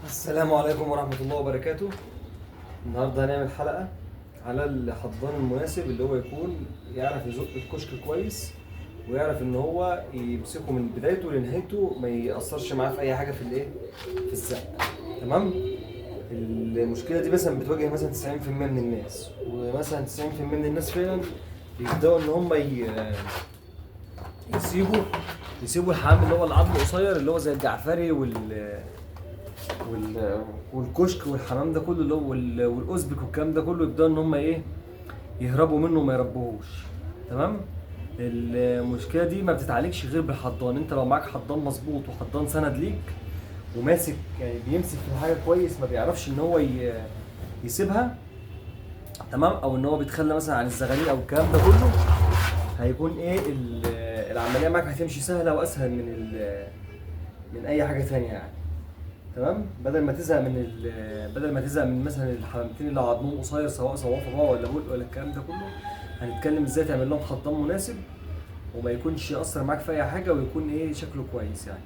السلام عليكم ورحمة الله وبركاته. النهاردة هنعمل حلقة على الحضان المناسب اللي هو يكون يعرف يزق الكشك كويس، ويعرف ان هو يمسكه من بدايته لنهايته، ما يأثرش معاه في اي حاجة في الايه، في الزق. تمام. المشكلة دي مثلا بتواجه مثلا 90% من الناس، ومثلا 90% من الناس فعلا بيبدأوا ان هم يسيبوا يسيبوا الحمام اللي هو العظم القصير اللي هو زي الجعفري والكشك والحمام ده كله اللي هو والاوزبك والكلام ده كله، يبداوا ان هم يهربوا منه وما يربوهوش. تمام. المشكله دي ما بتتعالجش غير بالحضان. انت لو معاك حضان مظبوط وحضان سند ليك وماسك، يعني بيمسك في الحاجه كويس، ما بيعرفش ان هو يسيبها، تمام، او ان هو بيتخلى مثلا عن الزغاليل او الكلام ده كله، هيكون العمليه معاك هتمشي سهله واسهل من اي حاجه ثانيه يعني. تمام. بدل ما تزهق من مثلا الحمامتين اللي عظمهم قصير، سواء صوافه بقى ولا بول ولا الكلام ده كله، هنتكلم ازاي تعمل لهم حضان مناسب وما يكونش يأثر معاك في اي حاجه، ويكون شكله كويس يعني.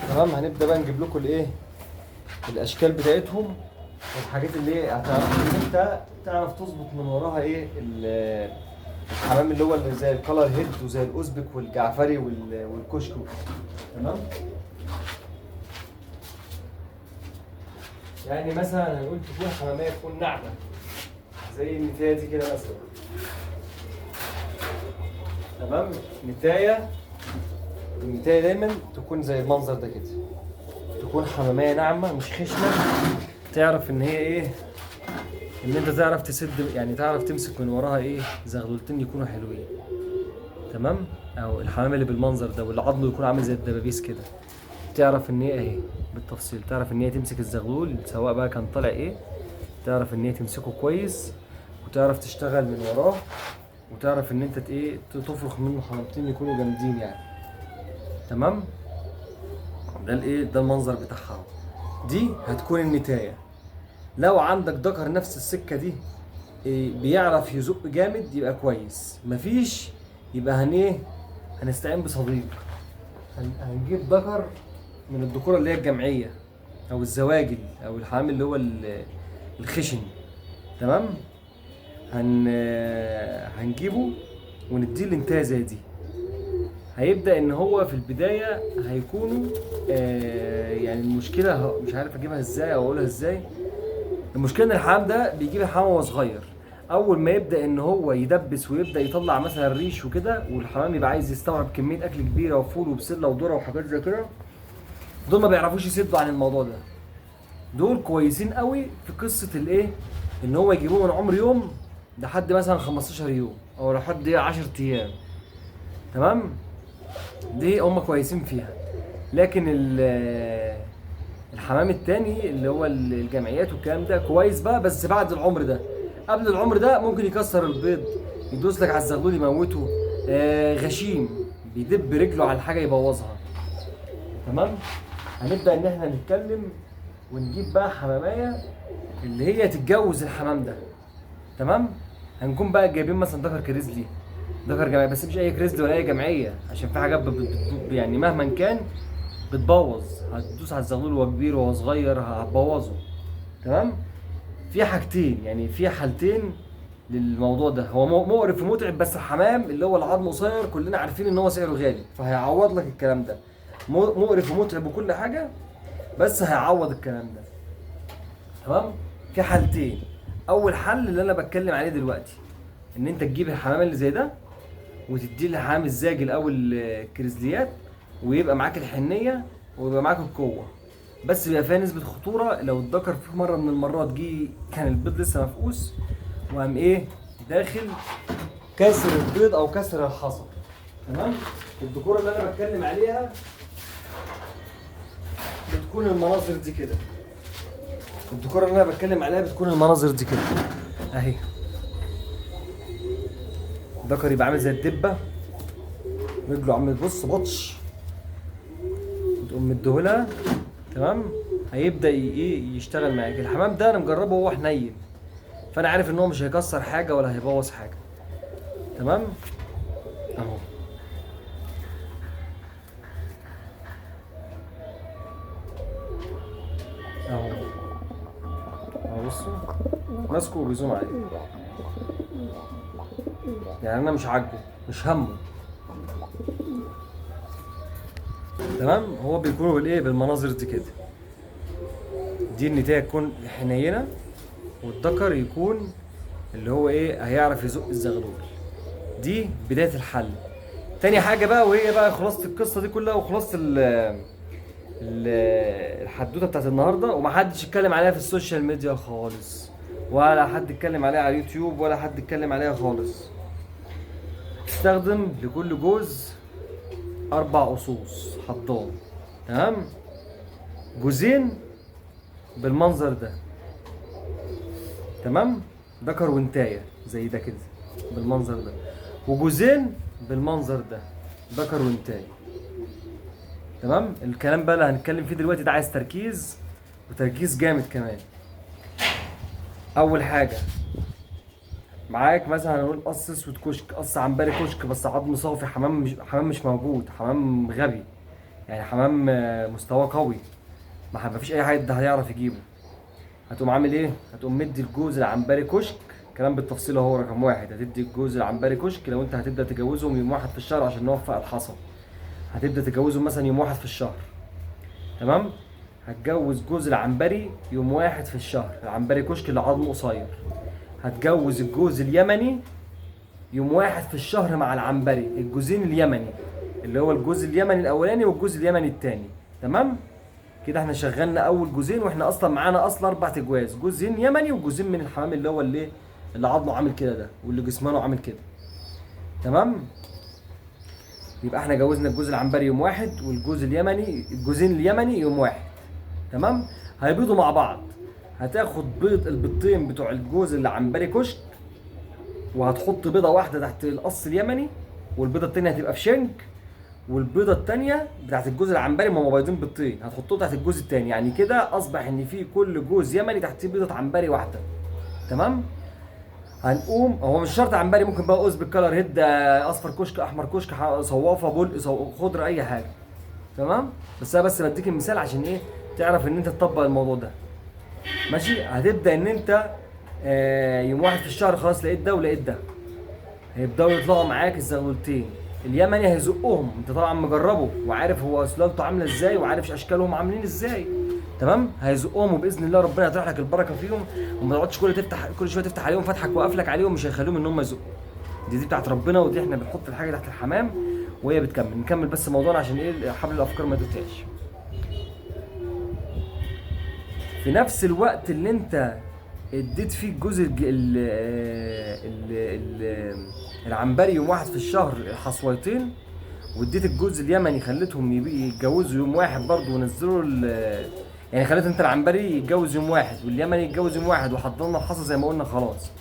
تمام. هنبدا بقى نجيب لكم الاشكال بتاعتهم، والحاجات اللي هتعرف ان انت تعرف تظبط من وراها الحمام اللي هو اللي زي الكالر هيد وزي الاوزبك والجعفري والكشك. تمام. يعني مثلا هنقول تكون حمامية تكون ناعمة زي النتاية دي كده مثلا. تمام. النتاية دايما تكون زي المنظر ده كده، تكون حمامية ناعمة مش خشنة، تعرف ان هي ان انت تعرف تسد، يعني تعرف تمسك من وراها زغلولتين يكونوا حلوين. تمام. او الحمامة اللي بالمنظر ده واللي عضله يكون عامل زي الدبابيس كده، تعرف ان هي بالتفصيل، تعرف ان هي تمسك الزغلول سواء بقى كان طالع تعرف ان هي تمسكه كويس، وتعرف تشتغل من وراه، وتعرف ان انت تفرخ منه حمامتين يكونوا جامدين يعني. تمام. ده المنظر بتاعها. دي هتكون النتاية. لو عندك ذكر نفس السكة دي بيعرف يزق جامد يبقى كويس، مفيش يبقى هنستعين بصديق. هنجيب ذكر من الذكورة اللي هي الجمعية او الزواجل او الحمام اللي هو الخشن. تمام. هنجيبه ونديه الانتايه زي دي. هيبدأ ان هو في البداية هيكونوا يعني المشكلة مش عارف اجيبها ازاي او اقولها ازاي. المشكلة ان الحمام ده بيجيب الحمام وهو صغير، اول ما يبدأ ان هو يدبس ويبدأ يطلع مثلا الريش وكده، والحمام يبقى عايز يستوعب كمية اكل كبيرة وفول وبسلة وذرة وحاجات زي كده، دول ما بيعرفوش يسدوا عن الموضوع ده. دول كويسين قوي في قصه ان هو يجيبوه من عمر يوم لحد مثلا 15 يوم او لحد 10 ايام. تمام. دي هم كويسين فيها. لكن الحمام التاني اللي هو الجمعيات والكلام ده كويس بقى، بس بعد العمر ده. قبل العمر ده ممكن يكسر البيض، يدوس لك على الزغلول يموته، غشيم بيدب رجله على الحاجه يبوظها. تمام. هنبدا ان احنا نتكلم ونجيب بقى حمامايه اللي هي تتجوز الحمام ده. تمام. هنكون بقى جايبين مثلا ذكر كريزلي، ذكر جمعيه، بس مش اي كريزلي ولا اي جمعيه، عشان في حاجات يعني مهما كان بتبوظ، هتدوس على الزغلول وهو كبير وهو صغير هتبوظه. تمام. في حاجتين، يعني في حالتين للموضوع ده. هو مقرف ومتعب، بس الحمام اللي هو العظم قصير كلنا عارفين ان هو سعره غالي، فهيعوض لك الكلام ده. مقرف ومتعب وكل حاجه، بس هيعوض الكلام ده. تمام. في حالتين. اول حل اللي انا بتكلم عليه دلوقتي، ان انت تجيب الحمام اللي زي ده وتديه للحمام الزاجل او الكريزليات، ويبقى معاك الحنيه ويبقى معاك القوه، بس بيبقى فيها نسبه خطوره لو الذكر في مره من المرات كان البيض لسه مفقوس، وقام داخل كسر البيض او كسر الحصى. تمام. الذكوره اللي انا بتكلم عليها بتكون المناظر دي كده. الديكور اللي انا بتكلم عليها بتكون المناظر دي كده اهي. الذكر يبقى عامل زي الدبه، رجله عامل بص بطش، وتقوم مديهولها. تمام. هيبدا يشتغل معاك. الحمام ده انا مجربه وهو حنين، فانا عارف ان هو مش هيكسر حاجه ولا هيبوظ حاجه. تمام. اهو بصوا ماسكه وبيزوم عليه، يعني انا مش عاجبه، مش همه. تمام. هو بيكونوا بالايه، بالمناظر دي كده. دي النتايه تكون حنينه، والذكر يكون اللي هو ايه، هيعرف يزق الزغلول. دي بدايه الحل. تاني حاجه بقى، وهي بقى خلاصه القصه دي كلها، وخلاصه الحدوته بتاعت النهارده، ومحدش اتكلم عليها في السوشيال ميديا خالص، ولا حد اتكلم عليها على اليوتيوب، ولا حد اتكلم عليها خالص. تستخدم لكل جوز 4 قصوص حضان. تمام. جوزين بالمنظر ده. تمام. ذكر وانتايه زي ده كده بالمنظر ده، وجوزين بالمنظر ده ذكر وانتايه. تمام. الكلام بقى اللي هنتكلم فيه دلوقتي ده عايز تركيز، وتركيز جامد كمان. اول حاجه، معاك مثلا هنقول قص اسود كشك، قص عنبري كشك بس عظم صافي، حمام مش موجود، حمام غبي، يعني حمام مستواه قوي، ما فيش اي حد هيعرف يجيبه. هتقوم عامل ايه؟ هتقوم مدي الجوز العنبري كشك، كلام بالتفصيل اهو. رقم 1، هتدي الجوز العنبري كشك لو انت هتبدا تجوزهم يوم 1 في الشهر عشان نوفق الحصى. هتبدا تجوزهم مثلا يوم 1 في الشهر. تمام. هتجوز جوز العنبري يوم 1 في الشهر، العنبري كشك اللي عظمه قصير. هتجوز الجوز اليمني يوم 1 في الشهر مع العنبري، الجوزين اليمني، اللي هو الجوز اليمني الاولاني والجوز اليمني الثاني. تمام. كده احنا شغلنا اول جوزين، واحنا اصلا معانا اصلا 4 اجواز، جوزين يمني وجوزين من الحمام اللي هو اللي عظمه عامل كده ده، واللي جسمانه عامل كده. تمام. يبقى احنا جوزنا الجوز العنبري يوم 1، والجوز اليمني، الجوزين اليمني يوم 1. تمام. هيبيضوا مع بعض. هتاخد البيضتين بتوع الجوز اللي عنبري كشك، وهتحط بيضه واحده تحت القص اليمني، والبيضه الثانيه هتبقى في شنك، والبيضه الثانيه بتاعت الجوز العنبري، ما هم بايضين بيضتين، هتحطهم تحت الجوز الثاني، يعني كده اصبح ان في كل جوز يمني تحتيه بيضه عنبري واحده. تمام. هنقوم، هو مش شرط عنبري، ممكن بقى اوزبك كلر هيد، اصفر كشك، احمر كشك، صوافه، بلق، خضر، اي حاجه. تمام. بس انا بس بديك المثال عشان ايه، تعرف ان انت تطبق الموضوع ده. ماشي. هتبدا ان انت يوم 1 في الشهر خلاص لقيت ده ولقيت ده، هيبداوا يطلعوا معاك الزغلولتين. اليمني هيزقهم، انت طبعا مجربه وعارف هو سلالته عامله ازاي، وعارف اشكالهم عاملين ازاي. تمام. هيزقهم، وباذن الله ربنا يطرح لك البركه فيهم، وما تقعدش كل شويه تفتح عليهم فتحك وقفلك عليهم، مش هيخليهم ان هم يزقوا. دي بتاعت ربنا، ودي احنا بنحط الحاجه تحت الحمام وهي بتكمل. نكمل بس موضوعنا عشان ايه، حبل الافكار ما يتقطعش. في نفس الوقت اللي انت اديت فيه الجزء العنبري يوم 1 في الشهر حصويتين، واديت الجزء اليمني خليتهم يتجوزوا يوم 1 برضه، ونزلوا يعني خليت انت العنبري يتجوز يوم 1 واليمني يتجوز يوم 1، وحضرنا الحصى زي ما قلنا خلاص.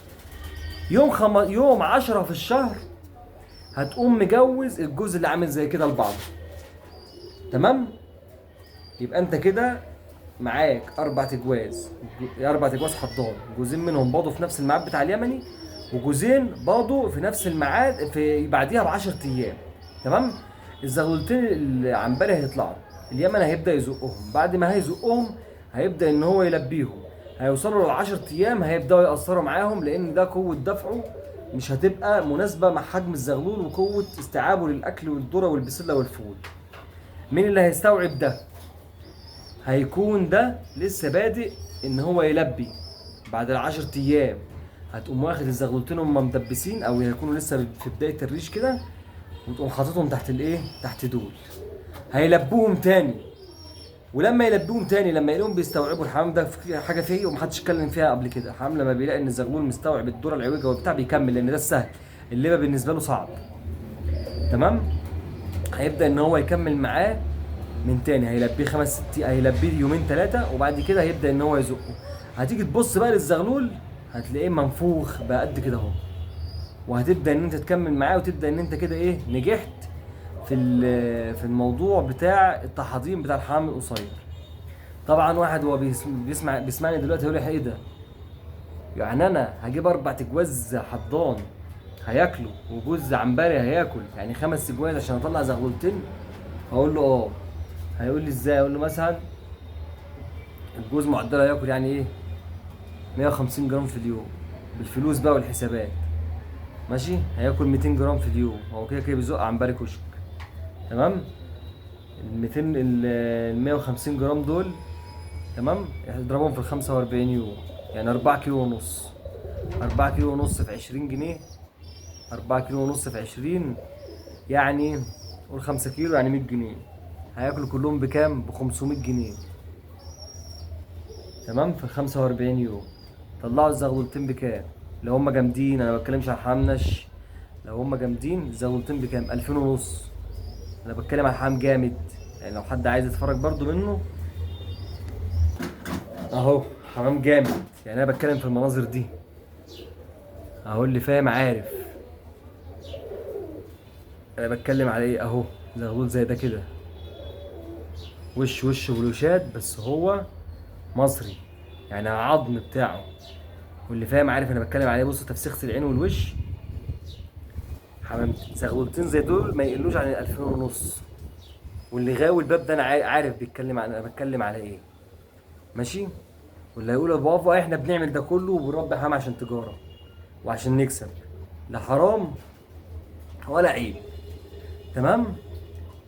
يوم 10 في الشهر هتقوم مجوز الجزء اللي عامل زي كده لبعضه. تمام. يبقى انت كده معاك 4 اجواز، 4 اجواز حضان، جوزين منهم باضوا في نفس الميعاد بتاع اليمني، وجوزين باضوا في نفس الميعاد في بعديها ب 10 ايام. تمام. الزغلولتين العنبري هيطلعوا، اليمني هيبدا يزقهم، بعد ما هيزقهم هيبدا ان هو يلبيهم، هيوصلوا ل 10 ايام هيبداوا ياثروا معاهم، لان ده قوه دفعه مش هتبقى مناسبه مع حجم الزغلول وقوه استيعابه للاكل والذره والبسله والفول. مين اللي هيستوعب ده؟ هيكون ده لسه بادئ ان هو يلبي. بعد 10 ايام هتقوم واخد الزغلولتين هم مدبسين، او هيكونوا لسه في بدايه الريش كده، وتقوم حاططهم تحت الايه، تحت دول. هيلبوهم تاني، ولما يلبوهم تاني، لما يلاقيهم بيستوعبوا الحمام ده في حاجه فيه ومحدش اتكلم فيها قبل كده، الحمام لما بيلاقي ان الزغلول مستوعب الذره العويجه وبتاع بيكمل، لان ده السهل، اللبه بالنسبه له صعب. تمام. هيبدا ان هو يكمل معاه من تاني، هيلبيه 5 هيلبيه يومين 3، وبعد كده هيبدا ان هو يزقه. هتيجي تبص بقى للزغلول هتلاقيه منفوخ بقى قد كده اهو، وهتبدا ان انت تكمل معاه، وتبدا ان انت كده ايه، نجحت في الموضوع بتاع التحضيم بتاع الحمام القصير. طبعا واحد هو بيسمعني دلوقتي يقول لي ايه ده، يعني انا هجيب 4 اجواز حضان هياكلوا وجوز عنبري هياكل، يعني 5 اجواز عشان اطلع زغلولتين؟ هقول له اه. هيقول لي ازاي؟ اقول له مثلا الجوز معدله هياكل يعني ايه، 150 جرام في اليوم بالفلوس بقى والحسابات. ماشي، هياكل 200 جرام في اليوم، هو كده كده بيزق عن بالي كشك. تمام. ال 200 ال 150 جرام دول، تمام، اضربهم في ال 45 يوم، يعني 4 كيلو ونص. 4 كيلو ونص في 20 جنيه. 4 كيلو ونص في 20 يعني قول 5 كيلو يعني 100 جنيه. هياكلوا كلهم بكام؟ ب 500 جنيه. تمام، في 45 يوم. طلعوا الزغلولتين بكام؟ لو هم جامدين، انا ما بتكلمش عن حمنش. لو هم جامدين الزغلولتين بكام؟ 2000 ونص. انا بتكلم عن حمام جامد، يعني لو حد عايز يتفرج برضو منه اهو. حمام جامد، يعني انا بتكلم في المناظر دي اهو. اللي فاهم عارف انا بتكلم على ايه اهو. زغلول زي ده كده، وش بلوشات، بس هو مصري، يعني عظم بتاعه. واللي فاهم عارف انا بتكلم عليه. بص تفسيخة العين والوش. حمام زغلولتين زي دول ما يقلوش عن 2000 ونص. واللي غاوي الباب ده انا عارف بيتكلم عن، انا بتكلم على ايه. ماشي. واللي هيقول يا بابا احنا بنعمل ده كله وبنربي حمام عشان تجاره وعشان نكسب، لا حرام ولا عيب. تمام.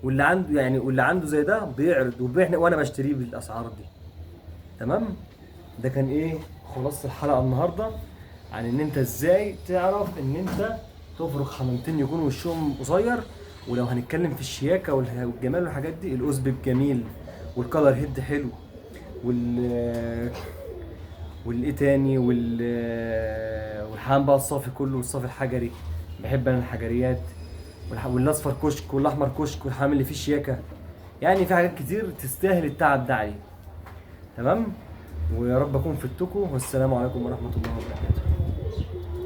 واللي عنده يعني، واللي عنده زي ده بيعرض وبيحنا وانا بشتريه بالاسعار دي. تمام. ده كان ايه خلاصة الحلقة النهاردة، عن ان انت ازاي تعرف ان انت تفرخ حمامتين يكون وشهم قصير. ولو هنتكلم في الشياكة والجمال والحاجات دي، الأسبب جميل، والكلر هيد حلو، وال والايه تاني والحمام بقى الصافي كله والصافي الحجري. بحب انا الحجريات. والاصفر كشك والاحمر كشك والحمام اللي فيه شياكة. يعني في حاجات كتير تستاهل التعب ده عليه. تمام. ويا رب اكون فدتكم، والسلام عليكم ورحمة الله وبركاته.